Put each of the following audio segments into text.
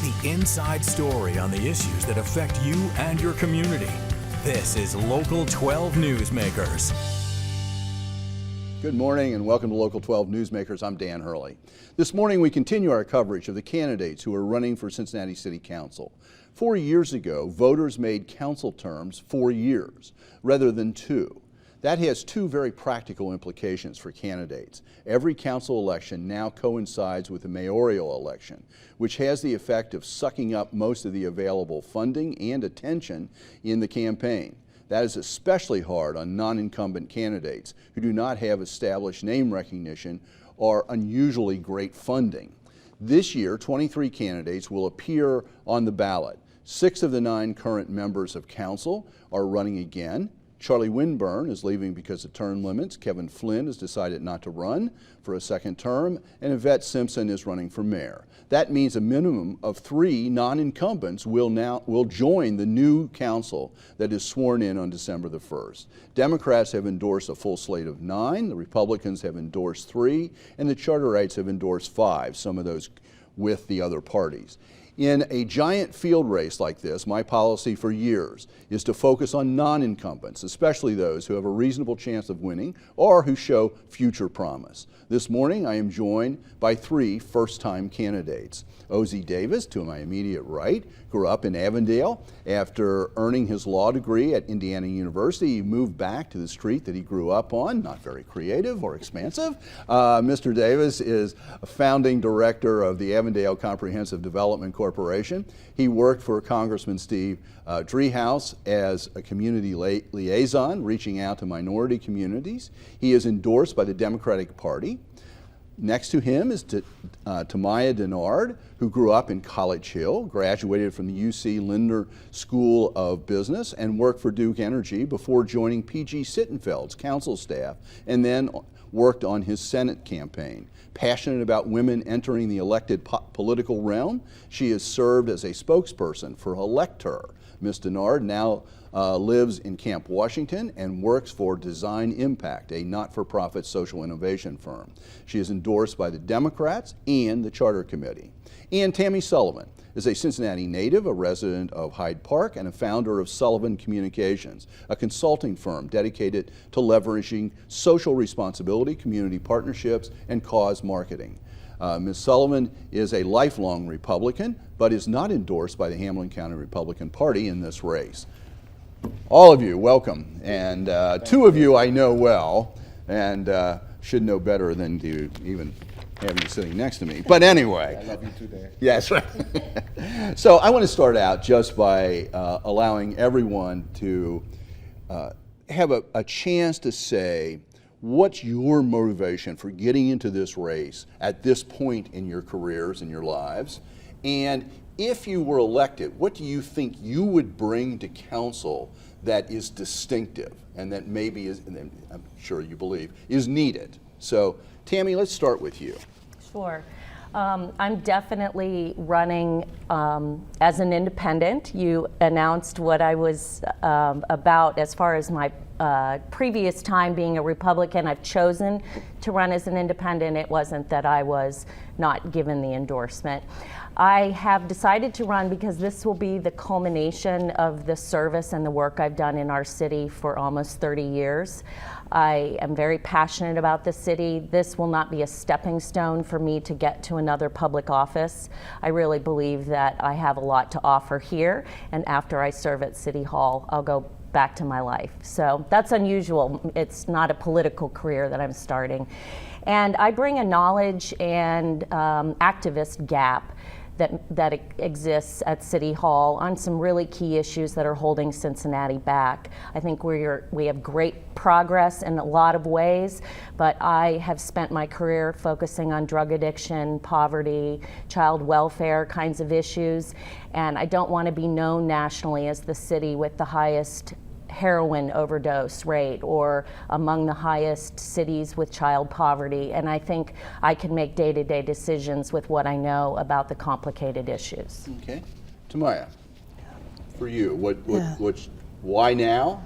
the inside story on the issues that affect you and your community. This is Local 12 Newsmakers. Good morning and welcome to Local 12 Newsmakers. I'm Dan Hurley. This morning we continue our coverage of the candidates who are running for Cincinnati City Council. 4 years ago, voters made council terms 4 years rather than 2. That has 2 very practical implications for candidates. Every council election now coincides with the mayoral election, which has the effect of sucking up most of the available funding and attention in the campaign. That is especially hard on non-incumbent candidates who do not have established name recognition or unusually great funding. This year, 23 candidates will appear on the ballot. 6 of the 9 current members of council are running again. Charlie Winburn is leaving because of term limits. Kevin Flynn has decided not to run for a second term, and Yvette Simpson is running for mayor. That means a minimum of 3 non-incumbents will join the new council that is sworn in on December the 1st. Democrats have endorsed a full slate of 9, the Republicans have endorsed 3, and the Charterites have endorsed 5, some of those with the other parties. In a giant field race like this, my policy for years is to focus on non-incumbents, especially those who have a reasonable chance of winning or who show future promise. This morning, I am joined by 3 first-time candidates. Ozie Davis, to my immediate right, grew up in Avondale. After earning his law degree at Indiana University, he moved back to the street that he grew up on, not very creative or expansive. Mr. Davis is a founding director of the Avondale Comprehensive Development Corporation. He worked for Congressman Steve Driehaus as a community liaison, reaching out to minority communities. He is endorsed by the Democratic Party. Next to him is Tamaya Dennard, who grew up in College Hill, graduated from the UC Lindner School of Business, and worked for Duke Energy before joining P.G. Sittenfeld's council staff, and then worked on his Senate campaign. Passionate about women entering the elected political realm, she has served as a spokesperson for Elect Her. Ms. Dennard now lives in Camp Washington and works for Design Impact, a not-for-profit social innovation firm. She is endorsed by the Democrats and the Charter Committee. And Tamie Sullivan is a Cincinnati native, a resident of Hyde Park, and a founder of Sullivan Communications, a consulting firm dedicated to leveraging social responsibility, community partnerships, and cause marketing. Ms. Sullivan is a lifelong Republican, but is not endorsed by the Hamilton County Republican Party in this race. All of you, welcome. And 2 of you I know well, and should know better than to even have you sitting next to me. But anyway. I love you too, Dan. Yes, right. So I want to start out just by allowing everyone to have a chance to say, what's your motivation for getting into this race at this point in your careers and your lives? And if you were elected, what do you think you would bring to council that is distinctive and that maybe is, and I'm sure you believe, is needed? So, Tamie, let's start with you. Sure. I'm definitely running as an independent. You announced what I was about as far as my previous time being a Republican. I've chosen to run as an independent. It wasn't that I was not given the endorsement. I have decided to run because this will be the culmination of the service and the work I've done in our city for almost 30 years. I am very passionate about the city. This will not be a stepping stone for me to get to another public office. I really believe that I have a lot to offer here, and after I serve at City Hall, I'll go back to my life. So that's unusual. It's not a political career that I'm starting. And I bring a knowledge and activist gap that exists at City Hall on some really key issues that are holding Cincinnati back. I think we have great progress in a lot of ways, but I have spent my career focusing on drug addiction, poverty, child welfare kinds of issues, and I don't want to be known nationally as the city with the highest heroin overdose rate or among the highest cities with child poverty. And I think I can make day-to-day decisions with what I know about the complicated issues. Okay. Tamaya, for you, why now?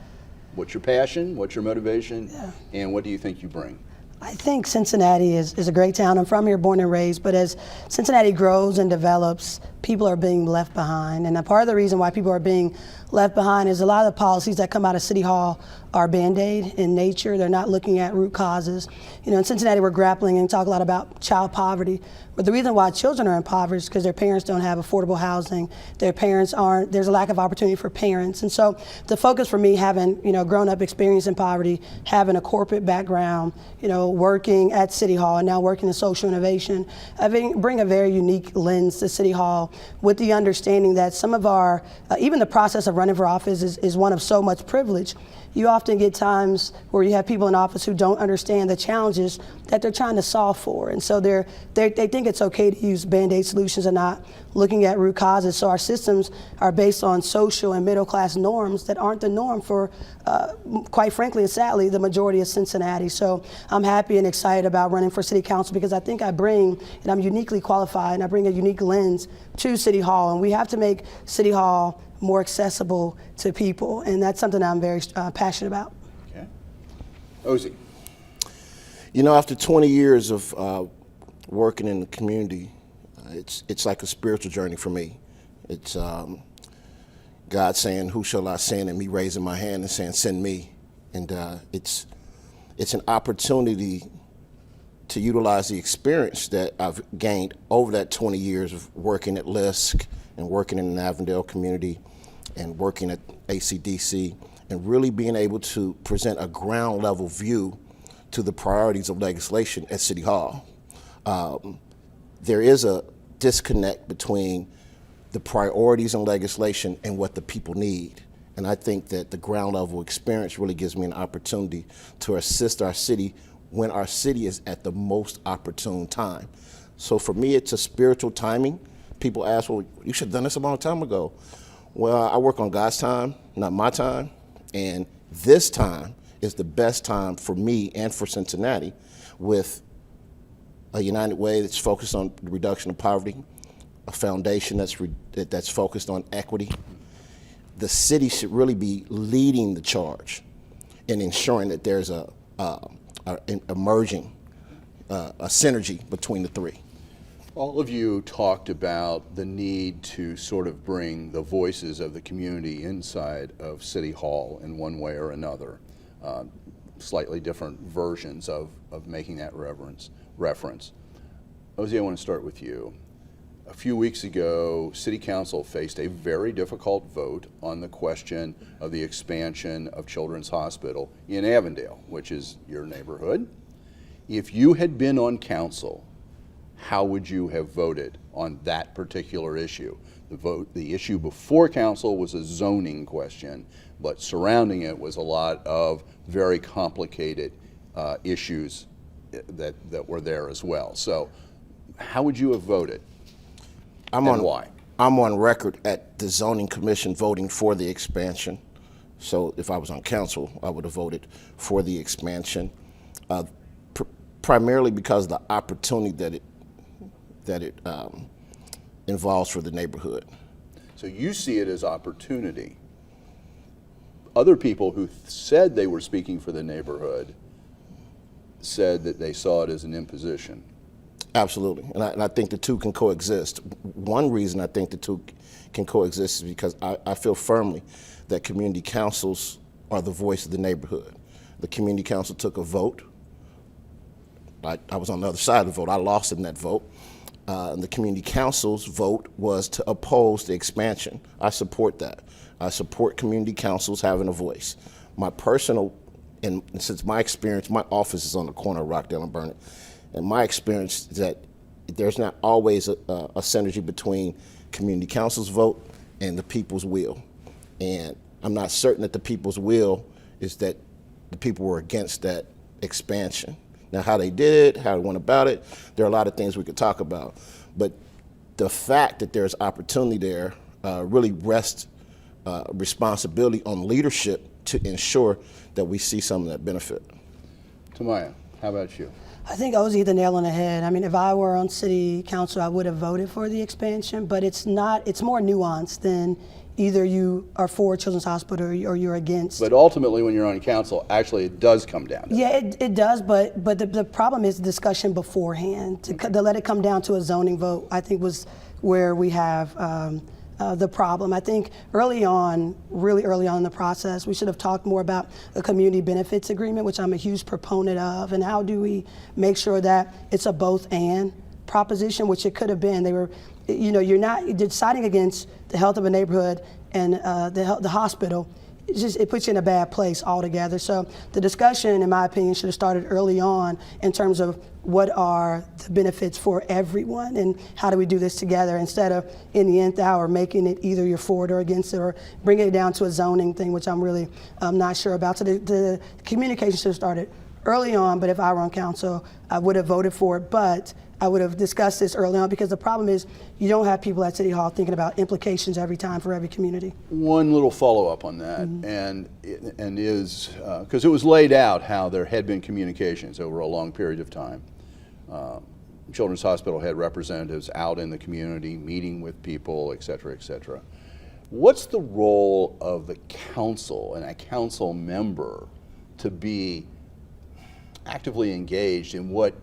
What's your passion? What's your motivation? And what do you think you bring? I think Cincinnati is a great town. I'm from here, born and raised, but as Cincinnati grows and develops, people are being left behind. And a part of the reason why people are being left behind is a lot of the policies that come out of City Hall are Band-Aid in nature. They're not looking at root causes. You know, in Cincinnati, we're grappling and talk a lot about child poverty. But the reason why children are impoverished is because their parents don't have affordable housing. Their parents aren't, there's a lack of opportunity for parents. And so the focus for me, having, you know, grown up experience in poverty, having a corporate background, you know, working at City Hall and now working in social innovation, I bring a very unique lens to City Hall with the understanding that some of our, even the process of running for office is one of so much privilege. You often get times where you have people in office who don't understand the challenges that they're trying to solve for. And so they think it's okay to use Band-Aid solutions and not looking at root causes. So our systems are based on social and middle class norms that aren't the norm for, quite frankly and sadly, the majority of Cincinnati. So I'm happy and excited about running for City Council because I think I bring, and I'm uniquely qualified, and I bring a unique lens to City Hall. And we have to make City Hall more accessible to people, and that's something I'm very passionate about. Okay. Ozie. You know, after 20 years of working in the community, it's like a spiritual journey for me. It's God saying, "Who shall I send?" and me raising my hand and saying, "Send me." And it's an opportunity to utilize the experience that I've gained over that 20 years of working at LISC and working in the Avondale community and working at ACDC, and really being able to present a ground level view to the priorities of legislation at City Hall. There is a disconnect between the priorities in legislation and what the people need. And I think that the ground level experience really gives me an opportunity to assist our city when our city is at the most opportune time. So for me, it's a spiritual timing. People ask, well, you should have done this a long time ago. Well, I work on God's time, not my time. And this time is the best time for me and for Cincinnati, with a United Way that's focused on the reduction of poverty, a foundation that's focused on equity. The city should really be leading the charge in ensuring that there's a emerging a synergy between the three. All of you talked about the need to sort of bring the voices of the community inside of City Hall in one way or another. Slightly different versions of making that reference. Ozie, I want to start with you. A few weeks ago, City Council faced a very difficult vote on the question of the expansion of Children's Hospital in Avondale, which is your neighborhood. If you had been on council, how would you have voted on that particular issue? The issue before council was a zoning question, but surrounding it was a lot of very complicated issues that were there as well. So how would you have voted? Why? I'm on record at the zoning commission voting for the expansion. So if I was on council, I would have voted for the expansion, primarily because of the opportunity that it involves for the neighborhood. So you see it as opportunity. Other people who said they were speaking for the neighborhood said that they saw it as an imposition. Absolutely, and I think the two can coexist. One reason I think the two can coexist is because I feel firmly that community councils are the voice of the neighborhood. The community council took a vote. I was on the other side of the vote. I lost in that vote. And the community council's vote was to oppose the expansion. I support that. I support community councils having a voice. My personal, and since my experience, my office is on the corner of Rockdale and Burnett, and my experience is that there's not always a synergy between community council's vote and the people's will. And I'm not certain that the people's will is that the people were against that expansion. Now, how they did it, how they went about it, there are a lot of things we could talk about. But the fact that there's opportunity there really rests responsibility on leadership to ensure that we see some of that benefit. Tamaya, how about you? I think Ozie hit the nail on the head. I mean, if I were on city council, I would have voted for the expansion, but it's not, it's more nuanced than either you are for Children's Hospital or you're against. But ultimately, when you're on council, actually it does come down to Yeah, it does, but the problem is discussion beforehand. To let it come down to a zoning vote, I think was where we have the problem. I think early on, really early on in the process, we should have talked more about a community benefits agreement, which I'm a huge proponent of, and how do we make sure that it's a both and proposition, which it could have been. They were, you know, you're deciding against the health of a neighborhood and the hospital. It puts you in a bad place altogether. So the discussion, in my opinion, should have started early on in terms of what are the benefits for everyone and how do we do this together, instead of in the nth hour making it either you're for it or against it, or bringing it down to a zoning thing, which I'm really not sure about. So the communication should have started early on, but if I were on council, I would have voted for it, but I would have discussed this early on, because the problem is you don't have people at City Hall thinking about implications every time for every community. One little follow-up on that, and is, because it was laid out how there had been communications over a long period of time. Children's Hospital had representatives out in the community, meeting with people, et cetera, et cetera. What's the role of the council and a council member to be actively engaged in what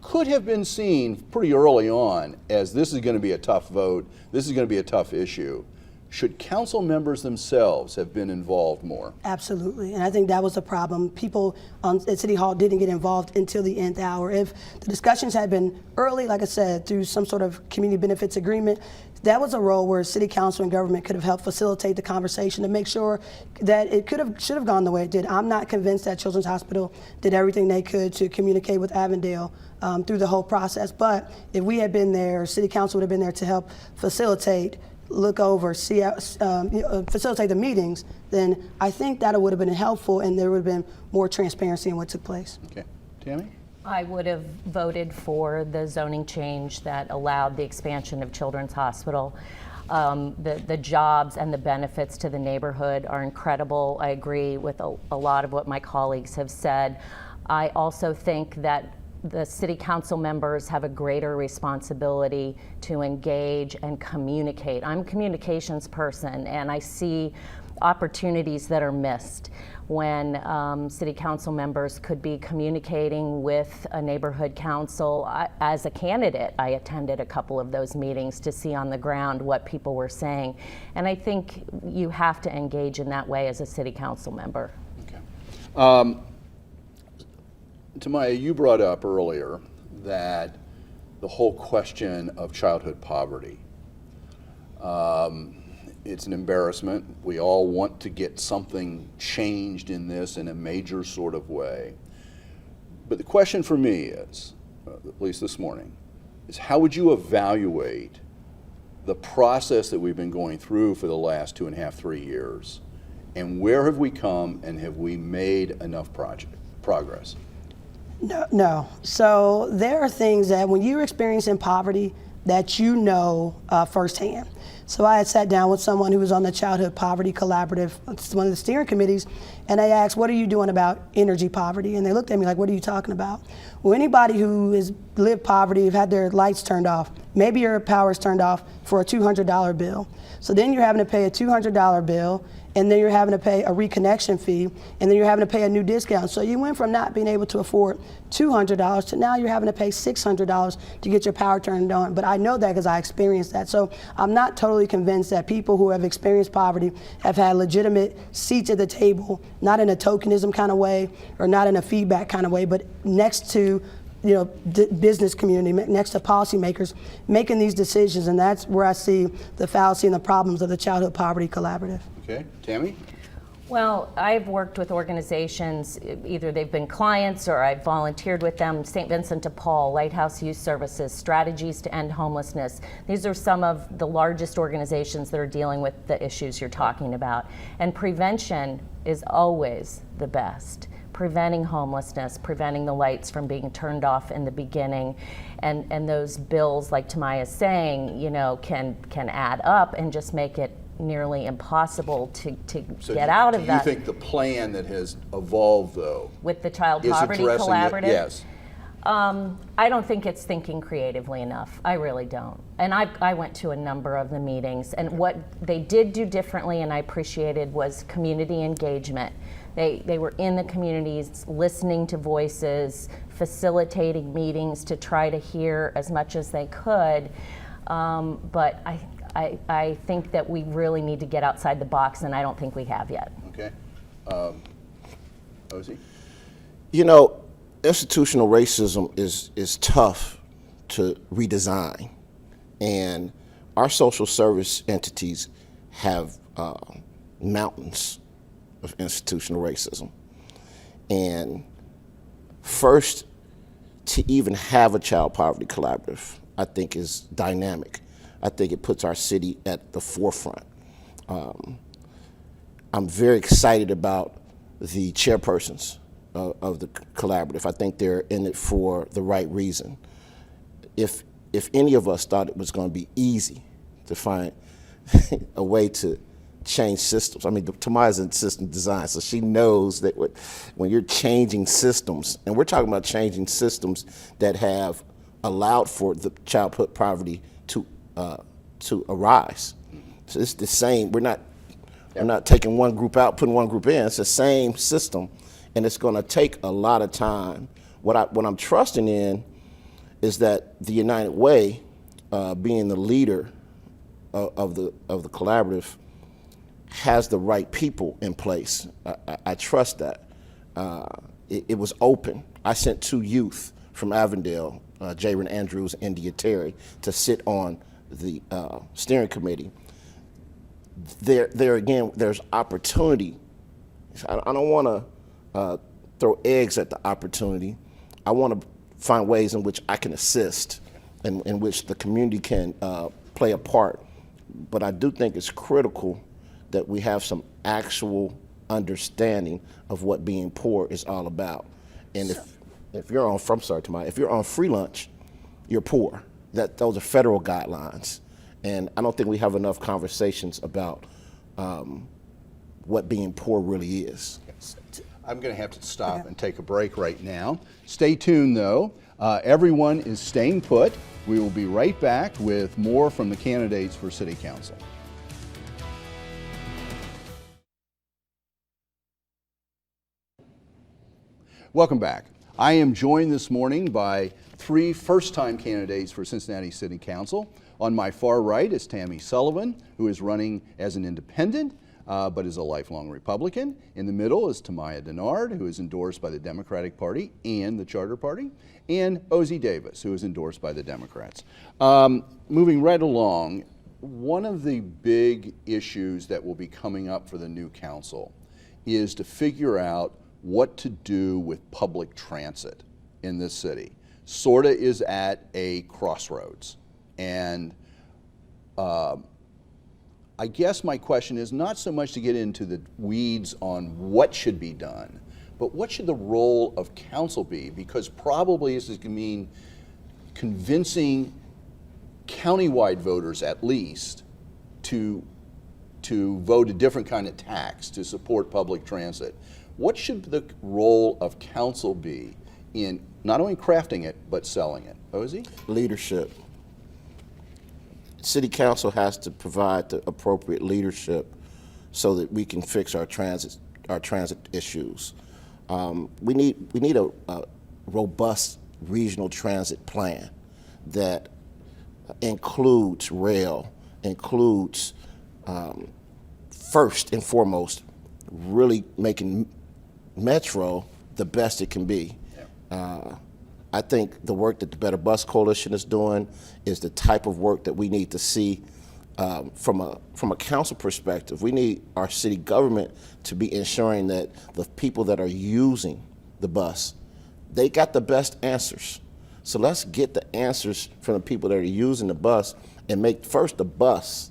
could have been seen pretty early on as this is going to be a tough vote, this is going to be a tough issue? Should council members themselves have been involved more? Absolutely, and I think that was the problem. People at City Hall didn't get involved until the nth hour. If the discussions had been early, like I said, through some sort of community benefits agreement, that was a role where City Council and government could have helped facilitate the conversation to make sure that it should have gone the way it did. I'm not convinced that Children's Hospital did everything they could to communicate with Avondale through the whole process, but if we had been there, City Council would have been there to help facilitate, look over, see out, facilitate the meetings, then I think that would have been helpful, and there would have been more transparency in what took place. Okay, Tammy? I would have voted for the zoning change that allowed the expansion of Children's Hospital. The jobs and the benefits to the neighborhood are incredible. I agree with a lot of what my colleagues have said. I also think that the city council members have a greater responsibility to engage and communicate. I'm a communications person, and I see opportunities that are missed when city council members could be communicating with a neighborhood council. As a candidate, I attended a couple of those meetings to see on the ground what people were saying, and I think you have to engage in that way as a city council member. Okay. Tamaya, you brought up earlier that the whole question of childhood poverty, it's an embarrassment. We all want to get something changed in this in a major sort of way. But the question for me is, at least this morning, is how would you evaluate the process that we've been going through for the last 2.5, 3 years, and where have we come, and have we made enough progress? No. So there are things that when you're experiencing poverty that you know firsthand. So I had sat down with someone who was on the Childhood Poverty Collaborative, it's one of the steering committees, and I asked, what are you doing about energy poverty? And they looked at me like, what are you talking about? Well, anybody who has lived poverty, have had their lights turned off, maybe your power's turned off for a $200 bill. So then you're having to pay a $200 bill, and then you're having to pay a reconnection fee, and then you're having to pay a new discount. So you went from not being able to afford $200 to now you're having to pay $600 to get your power turned on. But I know that because I experienced that. So I'm not totally convinced that people who have experienced poverty have had legitimate seats at the table, not in a tokenism kind of way or not in a feedback kind of way, but next to business community, next to policymakers making these decisions, and that's where I see the fallacy and the problems of the Childhood Poverty Collaborative. Okay, Tammy? Well, I've worked with organizations, either they've been clients or I've volunteered with them, St. Vincent de Paul, Lighthouse Youth Services, Strategies to End Homelessness. These are some of the largest organizations that are dealing with the issues you're talking about. And prevention is always the best. Preventing homelessness, preventing the lights from being turned off in the beginning, and those bills, like Tamaya is saying, can add up and just make it nearly impossible to get out of that. Do you think the plan that has evolved, though, with the Child is Poverty addressing Collaborative? Yes. I don't think it's thinking creatively enough. I really don't. And I went to a number of the meetings, and what they did do differently, and I appreciated, was community engagement. They were in the communities, listening to voices, facilitating meetings to try to hear as much as they could. But I think that we really need to get outside the box, and I don't think we have yet. Okay. Ozie? You know, institutional racism is tough to redesign, and our social service entities have mountains of institutional racism. And first, to even have a child poverty collaborative, I think is dynamic. I think it puts our city at the forefront. I'm very excited about the chairpersons of the collaborative. I think they're in it for the right reason. If any of us thought it was going to be easy to find a way to change systems, I mean, Tamaya's in system design, so she knows that when you're changing systems, and we're talking about changing systems that have allowed for the child poverty to arise. So it's the same. We're not taking one group out, putting one group in. It's the same system, and it's going to take a lot of time. What I'm trusting in is that the United Way, being the leader of the collaborative, has the right people in place. I trust that. It was open. I sent 2 youth from Avondale, Jaron Andrews and India Terry, to sit on the steering committee. There again, there's opportunity. I don't want to throw eggs at the opportunity. I want to find ways in which I can assist and in which the community can play a part. But I do think it's critical that we have some actual understanding of what being poor is all about. And if you're on, I'm sorry, Tamaya, if you're on free lunch, you're poor. Those are federal guidelines. And I don't think we have enough conversations about what being poor really is. I'm going to have to stop and take a break right now. Stay tuned, though. Everyone is staying put. We will be right back with more from the candidates for City Council. Welcome back. I am joined this morning by 3 first-time candidates for Cincinnati City Council. On my far right is Tamie Sullivan, who is running as an independent, but is a lifelong Republican. In the middle is Tamaya Dennard, who is endorsed by the Democratic Party and the Charter Party, and Ozie Davis, who is endorsed by the Democrats. Moving right along, one of the big issues that will be coming up for the new council is to figure out what to do with public transit in this city. SORTA is at a crossroads. And I guess my question is not so much to get into the weeds on what should be done, but what should the role of council be? Because probably this is going to mean convincing countywide voters at least to vote a different kind of tax to support public transit. What should the role of council be in not only crafting it, but selling it? Ozie? Leadership. City Council has to provide the appropriate leadership so that we can fix our transit issues. We need a robust regional transit plan that includes rail, includes first and foremost really making Metro the best it can be. I think the work that the Better Bus Coalition is doing is the type of work that we need to see from a council perspective. We need our city government to be ensuring that the people that are using the bus, they got the best answers. So let's get the answers from the people that are using the bus and make first the bus.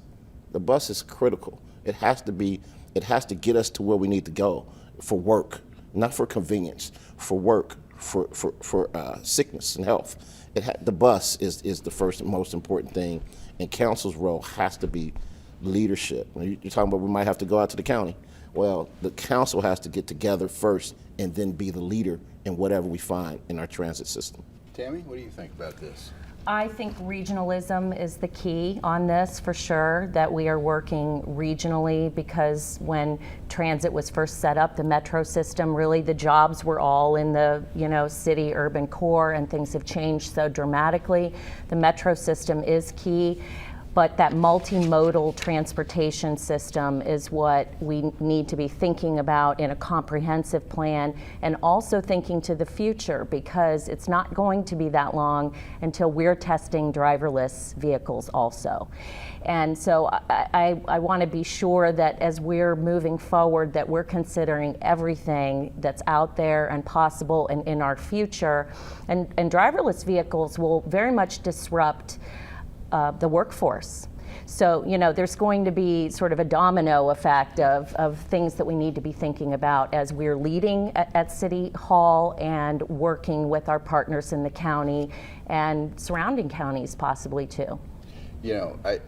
The bus is critical. It has to get us to where we need to go for work, not for convenience, for work, for sickness and health. The bus is the first and most important thing, and council's role has to be leadership. You're talking about we might have to go out to the county. Well, the council has to get together first and then be the leader in whatever we find in our transit system. Tammy, what do you think about this? I think regionalism is the key on this for sure, that we are working regionally, because when transit was first set up, the metro system, really the jobs were all in the city urban core, and things have changed so dramatically. The metro system is key, but that multimodal transportation system is what we need to be thinking about in a comprehensive plan, and also thinking to the future, because it's not going to be that long until we're testing driverless vehicles also. And so I want to be sure that as we're moving forward, that we're considering everything that's out there and possible and in our future. And driverless vehicles will very much disrupt the workforce. So, there's going to be sort of a domino effect of things that we need to be thinking about as we're leading at City Hall and working with our partners in the county and surrounding counties possibly too. I'm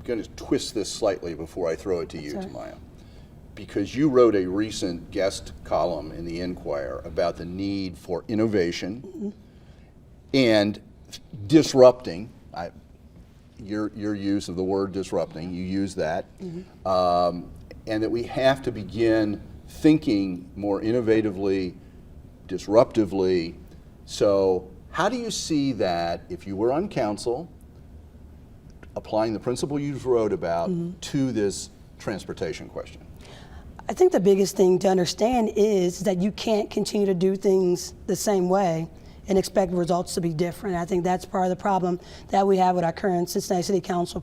going to twist this slightly before I throw it to you, Tamaya, because you wrote a recent guest column in the Enquirer about the need for innovation and disrupting. Your use of the word disrupting, you use that, and that we have to begin thinking more innovatively, disruptively. So how do you see that, if you were on council, applying the principle you wrote about to this transportation question? I think the biggest thing to understand is that you can't continue to do things the same way and expect results to be different. I think that's part of the problem that we have with our current Cincinnati City Council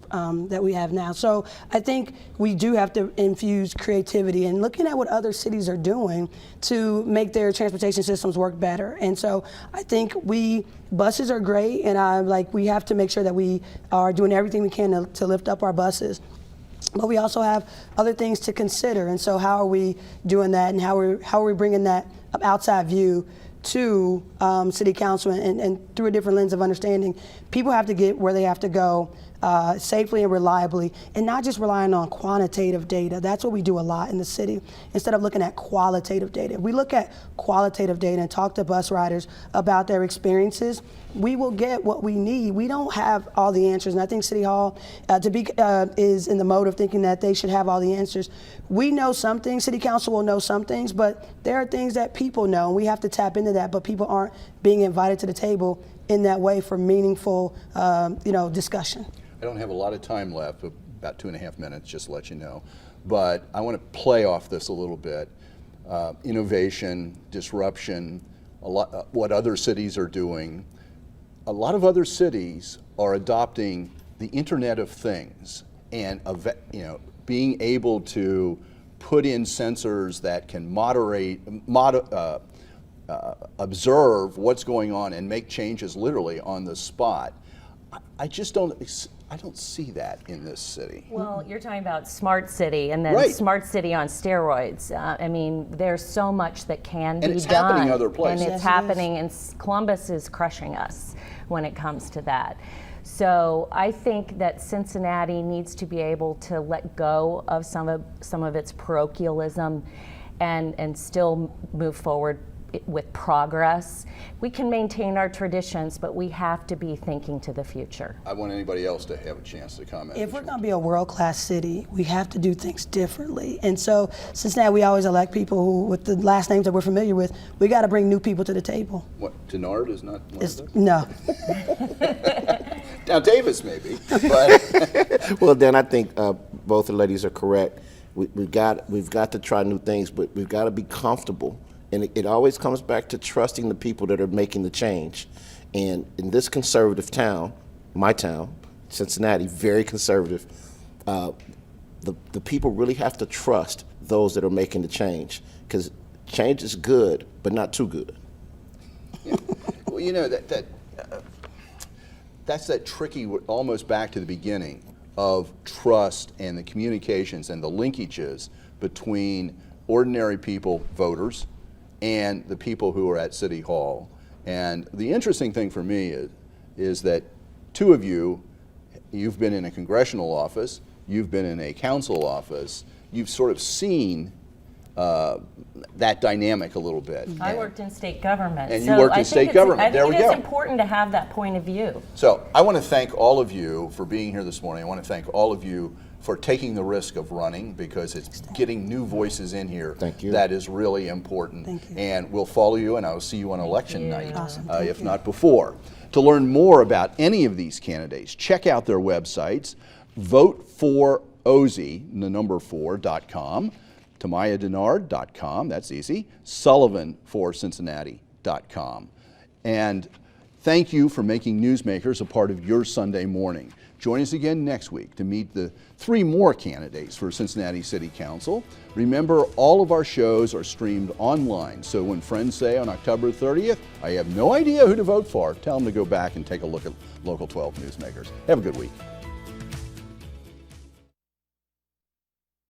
that we have now. So I think we do have to infuse creativity and looking at what other cities are doing to make their transportation systems work better. And so I think buses are great, and we have to make sure that we are doing everything we can to lift up our buses. But we also have other things to consider. And so how are we doing that, and how are we bringing that outside view to City Council and through a different lens of understanding? People have to get where they have to go safely and reliably, and not just relying on quantitative data. That's what we do a lot in the city, instead of looking at qualitative data. If we look at qualitative data and talk to bus riders about their experiences, we will get what we need. We don't have all the answers, and I think City Hall is in the mode of thinking that they should have all the answers. We know some things, City Council will know some things, but there are things that people know, and we have to tap into that, but people aren't being invited to the table in that way for meaningful discussion. I don't have a lot of time left, about 2.5 minutes, just to let you know. But I want to play off this a little bit. Innovation, disruption, what other cities are doing. A lot of other cities are adopting the Internet of Things and being able to put in sensors that can observe what's going on and make changes literally on the spot. I don't see that in this city. Well, you're talking about smart city, and then Right. smart city on steroids. There's so much that can be done. And it's happening other places. And it's happening, and Columbus is crushing us when it comes to that. So I think that Cincinnati needs to be able to let go of some of its parochialism and still move forward with progress. We can maintain our traditions, but we have to be thinking to the future. I want anybody else to have a chance to comment. If we're going to be a world-class city, we have to do things differently. And so Cincinnati, we always elect people who, with the last names that we're familiar with, we got to bring new people to the table. What, Dennard is not one of those? No. Now Davis maybe, but Well, Dan, I think both the ladies are correct. We've got to try new things, but we've got to be comfortable. And it always comes back to trusting the people that are making the change. And in this conservative town, my town, Cincinnati, very conservative, the people really have to trust those that are making the change, because change is good, but not too good. yeah. Well, that's that tricky, almost back to the beginning of trust and the communications and the linkages between ordinary people, voters, and the people who are at City Hall. And the interesting thing for me is that two of you've been in a congressional office, you've been in a council office, you've sort of seen that dynamic a little bit. I worked in state government. And you worked in state government. There we I think go. it's important to have that point of view. So I want to thank all of you for being here this morning. I want to thank all of you for taking the risk of running, because it's getting new voices in here. Thank you. That is really important. Thank you. And we'll follow you, and I'll see you on election night, Awesome. if not before. To learn more about any of these candidates, check out their websites, voteforozie, the number 4.com, TamayaDennard.com, that's easy, SullivanForCincinnati.com. And thank you for making Newsmakers a part of your Sunday morning. Join us again next week to meet the 3 more candidates for Cincinnati City Council. Remember, all of our shows are streamed online, so when friends say on October 30th, I have no idea who to vote for, tell them to go back and take a look at Local 12 Newsmakers. Have a good week.